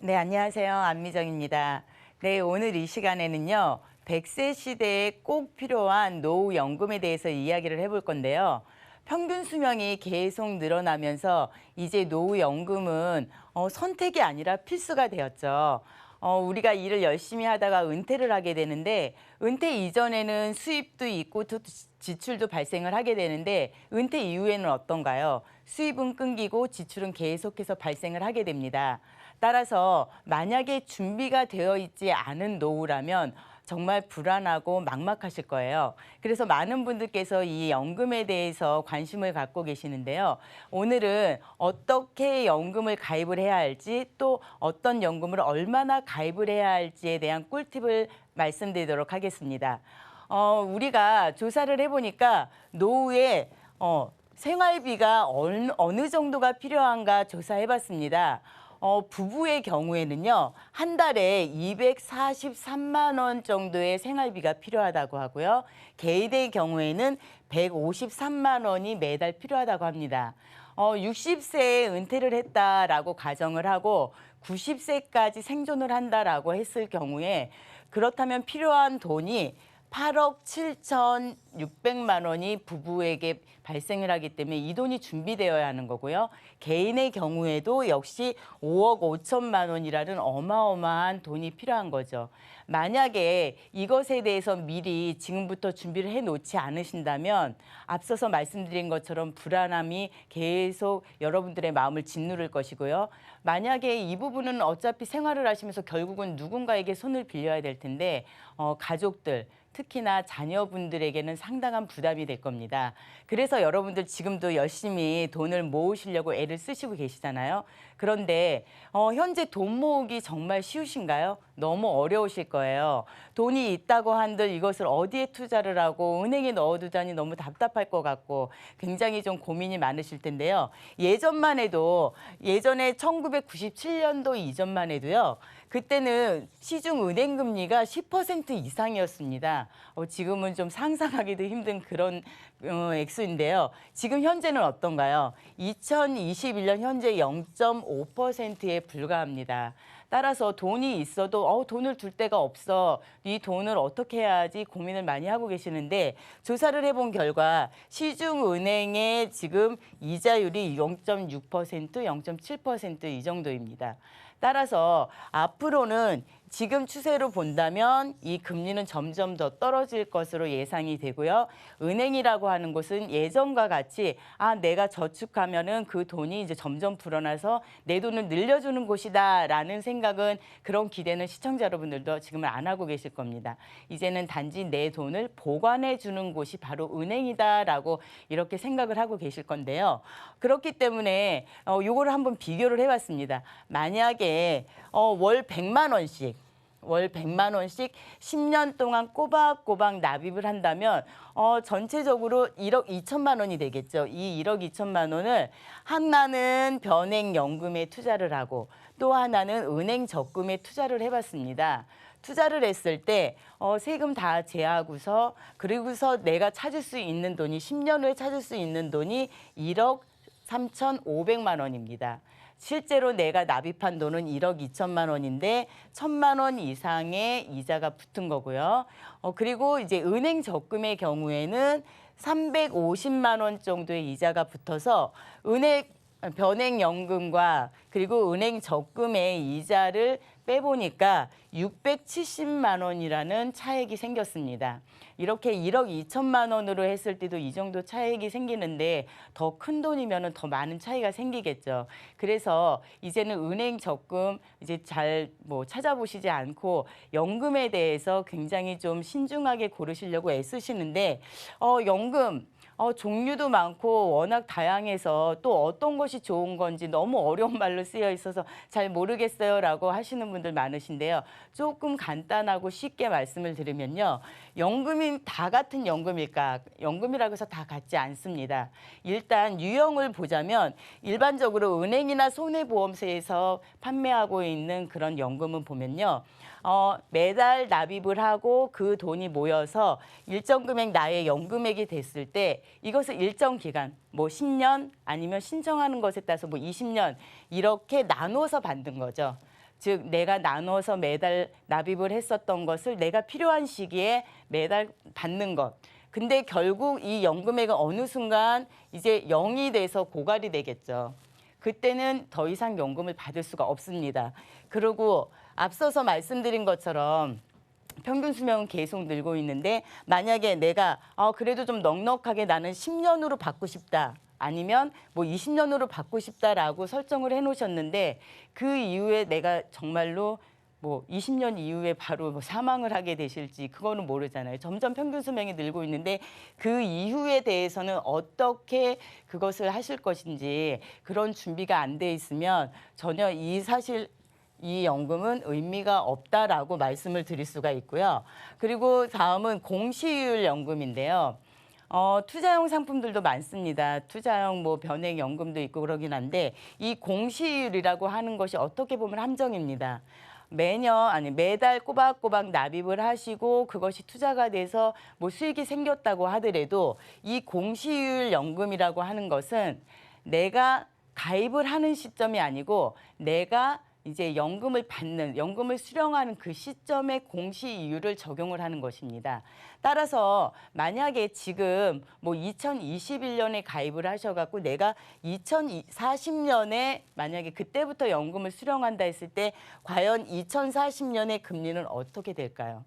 네, 안녕하세요. 안미정입니다. 네, 오늘 이 시간에는요, 100세 시대에 꼭 필요한 노후연금에 대해서 이야기를 해볼 건데요. 평균 수명이 계속 늘어나면서 이제 노후연금은 선택이 아니라 필수가 되었죠. 우리가 일을 열심히 하다가 은퇴를 하게 되는데 은퇴 이전에는 수입도 있고 또 지출도 발생을 하게 되는데 은퇴 이후에는 어떤가요? 수입은 끊기고 지출은 계속해서 발생을 하게 됩니다. 따라서 만약에 준비가 되어 있지 않은 노후라면 정말 불안하고 막막하실 거예요. 그래서 많은 분들께서 이 연금에 대해서 관심을 갖고 계시는데요. 오늘은 어떻게 연금을 가입을 해야 할지 또 어떤 연금을 얼마나 가입을 해야 할지에 대한 꿀팁을 말씀드리도록 하겠습니다. 우리가 조사를 해보니까 노후에 생활비가 어느 정도가 필요한가 조사해봤습니다. 부부의 경우에는요, 한 달에 243만 원 정도의 생활비가 필요하다고 하고요. 개인의 경우에는 153만 원이 매달 필요하다고 합니다. 60세에 은퇴를 했다라고 가정을 하고 90세까지 생존을 한다라고 했을 경우에 그렇다면 필요한 돈이 8억 7,600만 원이 부부에게 발생을 하기 때문에 이 돈이 준비되어야 하는 거고요. 개인의 경우에도 역시 5억 5천만 원이라는 어마어마한 돈이 필요한 거죠. 만약에 이것에 대해서 미리 지금부터 준비를 해놓지 않으신다면 앞서서 말씀드린 것처럼 불안함이 계속 여러분들의 마음을 짓누를 것이고요. 만약에 이 부분은 어차피 생활을 하시면서 결국은 누군가에게 손을 빌려야 될 텐데 가족들, 특히나 자녀분들에게는 상당한 부담이 될 겁니다. 그래서 여러분들 지금도 열심히 돈을 모으시려고 애를 쓰시고 계시잖아요. 그런데 현재 돈 모으기 정말 쉬우신가요? 너무 어려우실 거예요. 돈이 있다고 한들 이것을 어디에 투자를 하고 은행에 넣어두자니 너무 답답할 것 같고 굉장히 좀 고민이 많으실 텐데요. 예전에 1997년도 이전만 해도요. 그때는 시중 은행 금리가 10% 이상이었습니다. 지금은 좀 상상하기도 힘든 그런 액수인데요. 지금 현재는 어떤가요? 2021년 현재 0.5%에 불과합니다. 따라서 돈이 있어도 돈을 둘 데가 없어. 이 돈을 어떻게 해야지 고민을 많이 하고 계시는데 조사를 해본 결과 시중은행의 지금 이자율이 0.6%, 0.7% 이 정도입니다. 따라서 앞으로는 지금 추세로 본다면 이 금리는 점점 더 떨어질 것으로 예상이 되고요. 은행이라고 하는 곳은 예전과 같이 내가 저축하면은 그 돈이 이제 점점 불어나서 내 돈을 늘려주는 곳이다라는 생각은 그런 기대는 시청자 여러분들도 지금은 안 하고 계실 겁니다. 이제는 단지 내 돈을 보관해 주는 곳이 바로 은행이다라고 이렇게 생각을 하고 계실 건데요. 그렇기 때문에 요거를 한번 비교를 해봤습니다. 만약에 월 100만 원씩 10년 동안 꼬박꼬박 납입을 한다면 전체적으로 1억 2천만 원이 되겠죠. 이 1억 2천만 원을 하나는 변액연금에 투자를 하고 또 하나는 은행 적금에 투자를 해봤습니다. 투자를 했을 때 세금 다 제하고서 그리고서 내가 찾을 수 있는 돈이 10년 후에 찾을 수 있는 돈이 1억 3,500만 원입니다. 실제로 내가 납입한 돈은 1억 2천만 원인데 1,000만 원 이상의 이자가 붙은 거고요. 그리고 이제 은행 적금의 경우에는 350만 원 정도의 이자가 붙어서 변액연금과 그리고 은행 적금의 이자를 빼보니까 670만 원이라는 차액이 생겼습니다. 이렇게 1억 2천만 원으로 했을 때도 이 정도 차액이 생기는데 더 큰 돈이면 더 많은 차이가 생기겠죠. 그래서 이제는 은행 적금 이제 잘 찾아보시지 않고 연금에 대해서 굉장히 좀 신중하게 고르시려고 애쓰시는데 연금 종류도 많고 워낙 다양해서 또 어떤 것이 좋은 건지 너무 어려운 말로 쓰여 있어서 잘 모르겠어요라고 하시는 분들 많으신데요. 조금 간단하고 쉽게 말씀을 드리면요. 연금이 다 같은 연금일까? 연금이라고 해서 다 같지 않습니다. 일단 유형을 보자면 일반적으로 은행이나 손해보험사에서 판매하고 있는 그런 연금은 보면요. 매달 납입을 하고 그 돈이 모여서 일정 금액 나의 연금액이 됐을 때 이것을 일정 기간, 10년 아니면 신청하는 것에 따라서 20년 이렇게 나눠서 받는 거죠. 즉 내가 나눠서 매달 납입을 했었던 것을 내가 필요한 시기에 매달 받는 것. 근데 결국 이 연금액은 어느 순간 이제 0이 돼서 고갈이 되겠죠. 그때는 더 이상 연금을 받을 수가 없습니다. 그리고 앞서서 말씀드린 것처럼 평균 수명은 계속 늘고 있는데 만약에 내가 그래도 좀 넉넉하게 나는 10년으로 받고 싶다. 아니면 뭐 20년으로 받고 싶다라고 설정을 해놓으셨는데 그 이후에 내가 정말로 뭐 20년 이후에 바로 뭐 사망을 하게 되실지 그거는 모르잖아요. 점점 평균 수명이 늘고 있는데 그 이후에 대해서는 어떻게 그것을 하실 것인지 그런 준비가 안 돼 있으면 전혀 이 연금은 의미가 없다라고 말씀을 드릴 수가 있고요. 그리고 다음은 공시율 연금인데요. 투자형 상품들도 많습니다. 투자형 뭐 변액 연금도 있고 그러긴 한데 이 공시율이라고 하는 것이 어떻게 보면 함정입니다. 매달 꼬박꼬박 납입을 하시고 그것이 투자가 돼서 뭐 수익이 생겼다고 하더라도 이 공시율 연금이라고 하는 것은 내가 가입을 하는 시점이 아니고 내가 이제 연금을 수령하는 그 시점에 공시이율을 적용을 하는 것입니다. 따라서 만약에 지금 뭐 2021년에 가입을 하셔갖고 내가 2040년에 만약에 그때부터 연금을 수령한다 했을 때 과연 2040년의 금리는 어떻게 될까요?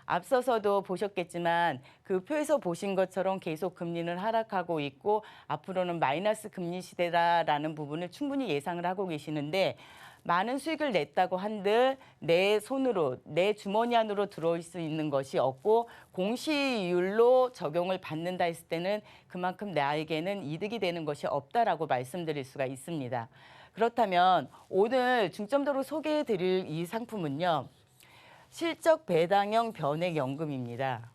앞서서도 보셨겠지만 그 표에서 보신 것처럼 계속 금리는 하락하고 있고 앞으로는 마이너스 금리 시대다라는 부분을 충분히 예상을 하고 계시는데 많은 수익을 냈다고 한들 내 손으로 내 주머니 안으로 들어올 수 있는 것이 없고 공시율로 적용을 받는다 했을 때는 그만큼 나에게는 이득이 되는 것이 없다라고 말씀드릴 수가 있습니다. 그렇다면 오늘 중점적으로 소개해 드릴 이 상품은요. 실적 배당형 변액연금입니다.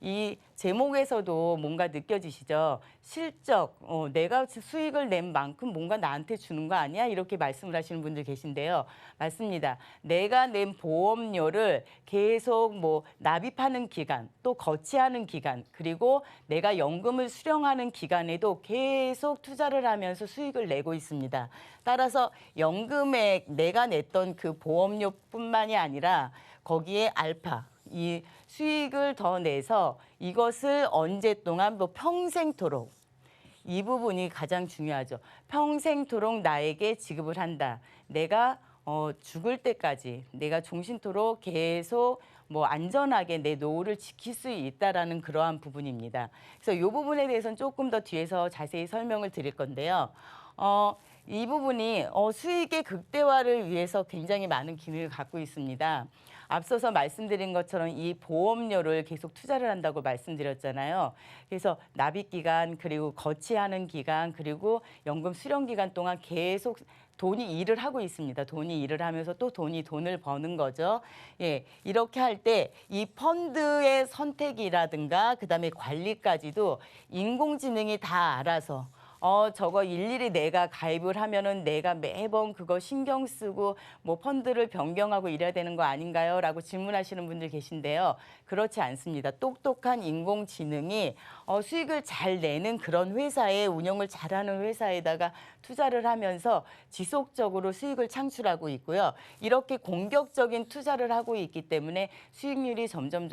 이 제목에서도 뭔가 느껴지시죠? 실적, 내가 수익을 낸 만큼 뭔가 나한테 주는 거 아니야? 이렇게 말씀을 하시는 분들 계신데요. 맞습니다. 내가 낸 보험료를 계속 뭐 납입하는 기간, 또 거치하는 기간, 그리고 내가 연금을 수령하는 기간에도 계속 투자를 하면서 수익을 내고 있습니다. 따라서 연금액 내가 냈던 그 보험료뿐만이 아니라 거기에 알파, 이 수익을 더 내서 이것을 언제 동안 뭐 평생토록 이 부분이 가장 중요하죠. 평생토록 나에게 지급을 한다. 내가 죽을 때까지 내가 종신토록 계속 뭐 안전하게 내 노후를 지킬 수 있다라는 그러한 부분입니다. 그래서 이 부분에 대해서는 조금 더 뒤에서 자세히 설명을 드릴 건데요. 이 부분이 수익의 극대화를 위해서 굉장히 많은 기능을 갖고 있습니다. 앞서서 말씀드린 것처럼 이 보험료를 계속 투자를 한다고 말씀드렸잖아요. 그래서 납입 기간 그리고 거치하는 기간 그리고 연금 수령 기간 동안 계속 돈이 일을 하고 있습니다. 돈이 일을 하면서 또 돈을 버는 거죠. 예, 이렇게 할 때 이 펀드의 선택이라든가 그다음에 관리까지도 인공지능이 다 알아서 저거 일일이 내가 가입을 하면은 내가 매번 그거 신경 쓰고 뭐 펀드를 변경하고 이래야 되는 거 아닌가요? 라고 질문하시는 분들 계신데요. 그렇지 않습니다. 똑똑한 인공지능이 수익을 잘 내는 그런 회사에 운영을 잘하는 회사에다가 투자를 하면서 지속적으로 수익을 창출하고 있고요. 이렇게 공격적인 투자를 하고 있기 때문에 수익률이 점점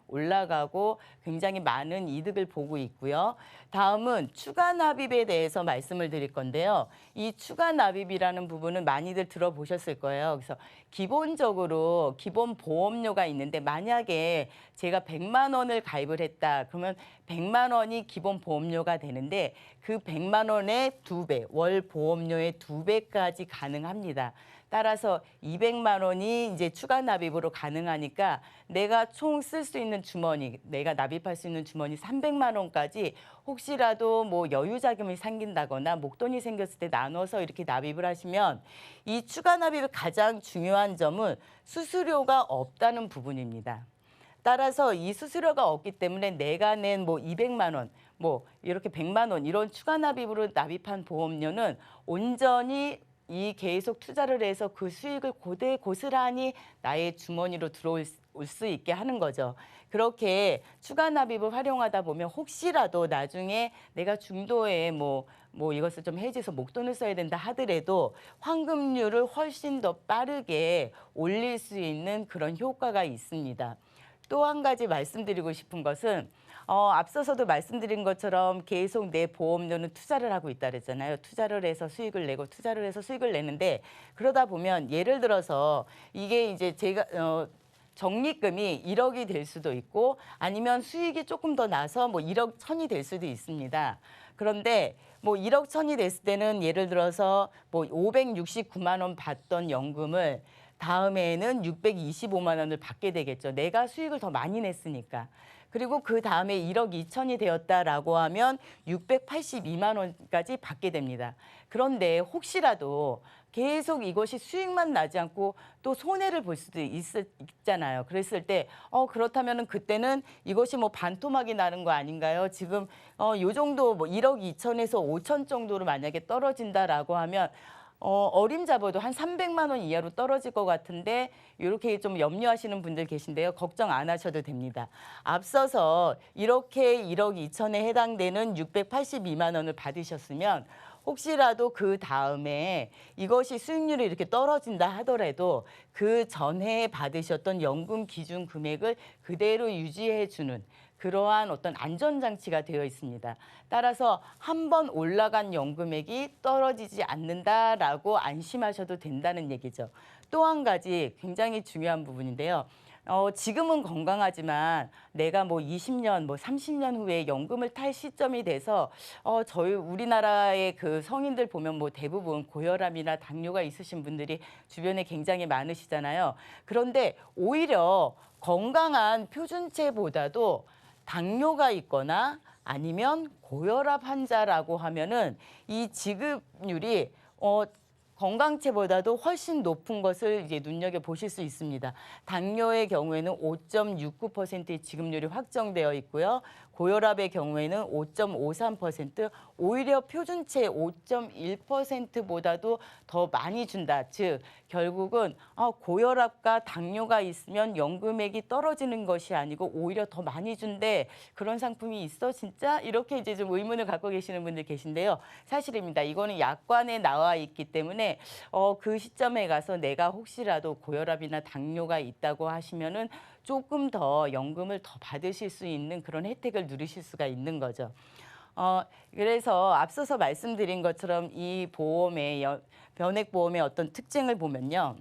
올라가고 굉장히 많은 이득을 보고 있고요. 다음은 추가 납입에 대해서 말씀을 드릴 건데요. 이 추가 납입이라는 부분은 많이들 들어보셨을 거예요. 그래서 기본적으로 기본 보험료가 있는데 만약에 제가 100만 원을 가입을 했다. 그러면 100만 원이 기본 보험료가 되는데 그 100만 원의 2배, 월 보험료의 2배까지 가능합니다. 따라서 200만 원이 이제 추가 납입으로 가능하니까 내가 총 쓸 수 있는 주머니, 내가 납입할 수 있는 주머니 300만 원까지 혹시라도 뭐 여유 자금이 생긴다거나 목돈이 생겼을 때 나눠서 이렇게 납입을 하시면 이 추가 납입의 가장 중요한 점은 수수료가 없다는 부분입니다. 따라서 이 수수료가 없기 때문에 내가 낸 뭐 200만 원, 뭐 이렇게 100만 원 이런 추가 납입으로 납입한 보험료는 온전히 이 계속 투자를 해서 그 수익을 고스란히 나의 주머니로 올 수 있게 하는 거죠. 그렇게 추가 납입을 활용하다 보면 혹시라도 나중에 내가 중도에 뭐 이것을 좀 해지해서 목돈을 써야 된다 하더라도 환급률을 훨씬 더 빠르게 올릴 수 있는 그런 효과가 있습니다. 또 한 가지 말씀드리고 싶은 것은 앞서서도 말씀드린 것처럼 계속 내 보험료는 투자를 하고 있다 그랬잖아요. 투자를 해서 수익을 내고 투자를 해서 수익을 내는데 그러다 보면 예를 들어서 이게 이제 제가 적립금이 1억이 될 수도 있고 아니면 수익이 조금 더 나서 뭐 1억 1천이 될 수도 있습니다. 그런데 뭐 1억 1천이 됐을 때는 예를 들어서 뭐 569만 원 받던 연금을 다음에는 625만 원을 받게 되겠죠. 내가 수익을 더 많이 냈으니까. 그리고 그 다음에 1억 2천이 되었다라고 하면 682만 원까지 받게 됩니다. 그런데 혹시라도 계속 이것이 수익만 나지 않고 또 손해를 볼 수도 있잖아요. 그랬을 때 그렇다면은 그때는 이것이 뭐 반토막이 나는 거 아닌가요? 지금 요 정도 뭐 1억 2천에서 5천 정도로 만약에 떨어진다라고 하면 어림잡아도 한 300만 원 이하로 떨어질 것 같은데 이렇게 좀 염려하시는 분들 계신데요. 걱정 안 하셔도 됩니다. 앞서서 이렇게 1억 2천에 해당되는 682만 원을 받으셨으면 혹시라도 그 다음에 이것이 수익률이 이렇게 떨어진다 하더라도 그 전에 받으셨던 연금 기준 금액을 그대로 유지해 주는 그러한 어떤 안전장치가 되어 있습니다. 따라서 한 번 올라간 연금액이 떨어지지 않는다라고 안심하셔도 된다는 얘기죠. 또 한 가지 굉장히 중요한 부분인데요. 지금은 건강하지만 내가 뭐 20년, 뭐 30년 후에 연금을 탈 시점이 돼서 저희 우리나라의 그 성인들 보면 뭐 대부분 고혈압이나 당뇨가 있으신 분들이 주변에 굉장히 많으시잖아요. 그런데 오히려 건강한 표준체보다도 당뇨가 있거나 아니면 고혈압 환자라고 하면은 이 지급률이 건강체보다도 훨씬 높은 것을 이제 눈여겨보실 수 있습니다. 당뇨의 경우에는 5.69%의 지급률이 확정되어 있고요. 고혈압의 경우에는 5.53%, 오히려 표준체 5.1%보다도 더 많이 준다. 즉 결국은 고혈압과 당뇨가 있으면 연금액이 떨어지는 것이 아니고 오히려 더 많이 준대. 그런 상품이 있어 진짜? 이렇게 이제 좀 의문을 갖고 계시는 분들 계신데요. 사실입니다. 이거는 약관에 나와 있기 때문에 그 시점에 가서 내가 혹시라도 고혈압이나 당뇨가 있다고 하시면은 조금 더 연금을 더 받으실 수 있는 그런 혜택을 누리실 수가 있는 거죠. 그래서 앞서서 말씀드린 것처럼 이 보험의 변액보험의 어떤 특징을 보면요.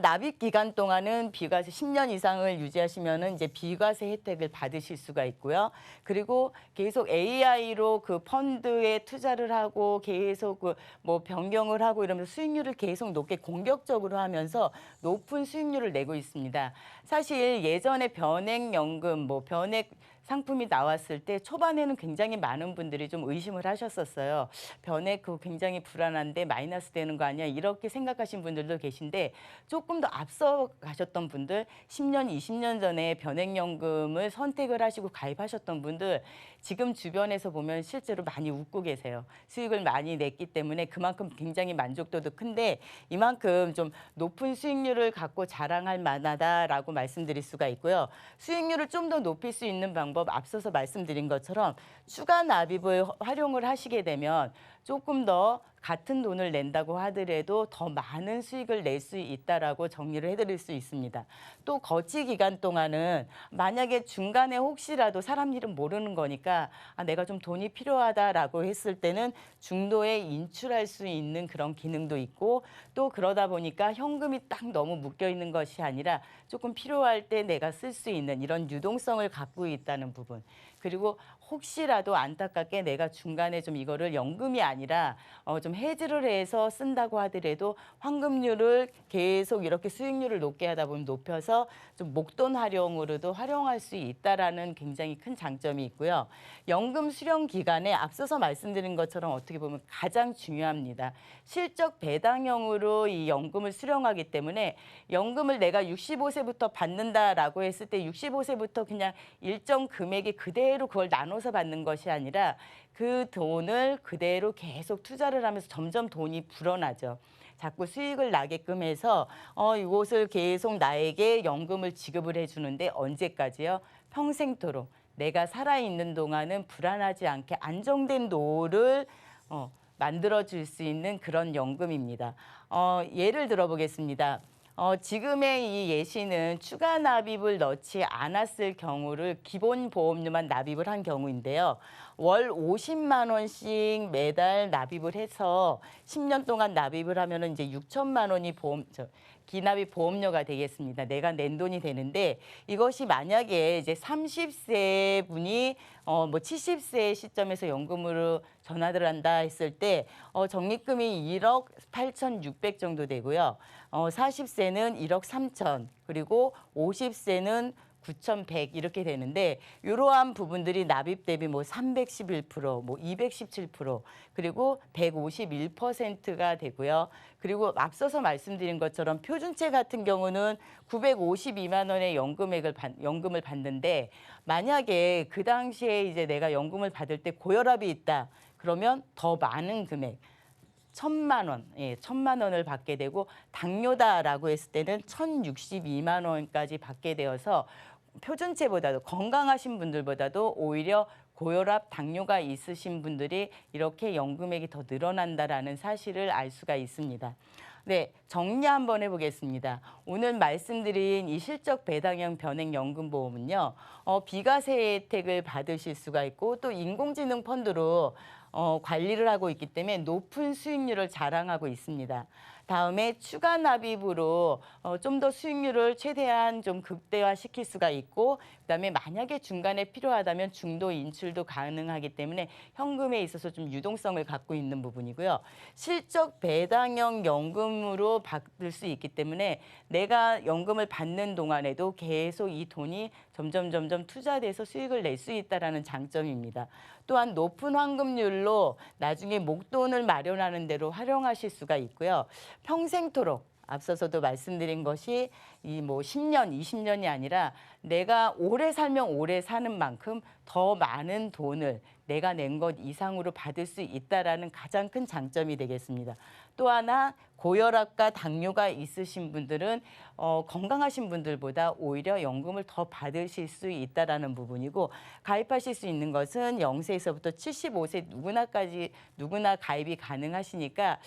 납입 기간 동안은 비과세 10년 이상을 유지하시면은 이제 비과세 혜택을 받으실 수가 있고요. 그리고 계속 AI로 그 펀드에 투자를 하고 계속 그 뭐 변경을 하고 이러면서 수익률을 계속 높게 공격적으로 하면서 높은 수익률을 내고 있습니다. 사실 예전에 변액연금, 뭐 변액 상품이 나왔을 때 초반에는 굉장히 많은 분들이 좀 의심을 하셨었어요. 변액 그거 굉장히 불안한데 마이너스 되는 거 아니야? 이렇게 생각하신 분들도 계신데 조금 더 앞서 가셨던 분들 10년, 20년 전에 변액연금을 선택을 하시고 가입하셨던 분들 지금 주변에서 보면 실제로 많이 웃고 계세요. 수익을 많이 냈기 때문에 그만큼 굉장히 만족도도 큰데 이만큼 좀 높은 수익률을 갖고 자랑할 만하다라고 말씀드릴 수가 있고요. 수익률을 좀 더 높일 수 있는 방법 앞서서 말씀드린 것처럼 추가 납입을 활용을 하시게 되면 조금 더 같은 돈을 낸다고 하더라도 더 많은 수익을 낼 수 있다라고 정리를 해드릴 수 있습니다. 또 거치 기간 동안은 만약에 중간에 혹시라도 사람 일은 모르는 거니까 내가 좀 돈이 필요하다라고 했을 때는 중도에 인출할 수 있는 그런 기능도 있고 또 그러다 보니까 현금이 딱 너무 묶여 있는 것이 아니라 조금 필요할 때 내가 쓸 수 있는 이런 유동성을 갖고 있다는 부분. 그리고 혹시라도 안타깝게 내가 중간에 좀 이거를 연금이 아니라 좀 해지를 해서 쓴다고 하더라도 환급률을 계속 이렇게 수익률을 높게 하다 보면 높여서 좀 목돈 활용으로도 활용할 수 있다라는 굉장히 큰 장점이 있고요. 연금 수령 기간에 앞서서 말씀드린 것처럼 어떻게 보면 가장 중요합니다. 실적 배당형으로 이 연금을 수령하기 때문에 연금을 내가 65세부터 받는다라고 했을 때 65세부터 그냥 일정 금액이 그대로 그대로 그걸 나눠서 받는 것이 아니라 그 돈을 그대로 계속 투자를 하면서 점점 돈이 불어나죠. 자꾸 수익을 나게끔 해서 이것을 계속 나에게 연금을 지급을 해주는데 언제까지요? 평생토록 내가 살아있는 동안은 불안하지 않게 안정된 노후를 만들어줄 수 있는 그런 연금입니다. 예를 들어보겠습니다. 지금의 이 예시는 추가 납입을 넣지 않았을 경우를 기본 보험료만 납입을 한 경우인데요. 월 50만 원씩 매달 납입을 해서 10년 동안 납입을 하면은 이제 6천만 원이 기납입 보험료가 되겠습니다. 내가 낸 돈이 되는데 이것이 만약에 이제 30세 분이 뭐 70세 시점에서 연금으로 전환을 한다 했을 때 적립금이 1억 8,600 정도 되고요. 40세는 1억 3천, 그리고 50세는 9,100 이렇게 되는데 이러한 부분들이 납입 대비 뭐 311%, 뭐 217%, 그리고 151%가 되고요. 그리고 앞서서 말씀드린 것처럼 표준체 같은 경우는 952만 원의 연금을 받는데 만약에 그 당시에 이제 내가 연금을 받을 때 고혈압이 있다. 그러면 더 많은 금액 1,000만 원, 예, 1,000만 원을 받게 되고 당뇨다라고 했을 때는 1,062만 원까지 받게 되어서 표준체보다도 건강하신 분들보다도 오히려 고혈압, 당뇨가 있으신 분들이 이렇게 연금액이 더 늘어난다라는 사실을 알 수가 있습니다. 네, 정리 한번 해보겠습니다. 오늘 말씀드린 이 실적 배당형 변액연금보험은요, 비과세 혜택을 받으실 수가 있고 또 인공지능 펀드로 관리를 하고 있기 때문에 높은 수익률을 자랑하고 있습니다. 다음에 추가 납입으로 좀 더 수익률을 최대한 좀 극대화시킬 수가 있고 그다음에 만약에 중간에 필요하다면 중도 인출도 가능하기 때문에 현금에 있어서 좀 유동성을 갖고 있는 부분이고요. 실적 배당형 연금으로 받을 수 있기 때문에 내가 연금을 받는 동안에도 계속 이 돈이 점점 투자돼서 수익을 낼 수 있다는 장점입니다. 또한 높은 환급률로 나중에 목돈을 마련하는 데로 활용하실 수가 있고요. 평생토록 앞서서도 말씀드린 것이 이 뭐 10년, 20년이 아니라 내가 오래 살면 오래 사는 만큼 더 많은 돈을 내가 낸 것 이상으로 받을 수 있다라는 가장 큰 장점이 되겠습니다. 또 하나 고혈압과 당뇨가 있으신 분들은 건강하신 분들보다 오히려 연금을 더 받으실 수 있다라는 부분이고 가입하실 수 있는 것은 0세에서부터 75세 누구나 가입이 가능하시니까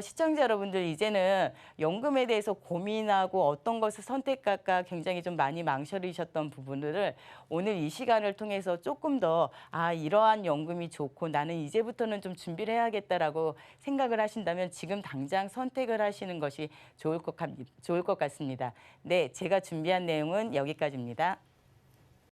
시청자 여러분들 이제는 연금에 대해서 고민하고 어떤 것을 선택할까 굉장히 좀 많이 망설이셨던 부분들을 오늘 이 시간을 통해서 조금 더 이러한 연금이 좋고 나는 이제부터는 좀 준비를 해야겠다라고 생각을 하신다면 지금 당장 선택을 하시는 것이 좋을 것 같습니다. 네, 제가 준비한 내용은 여기까지입니다.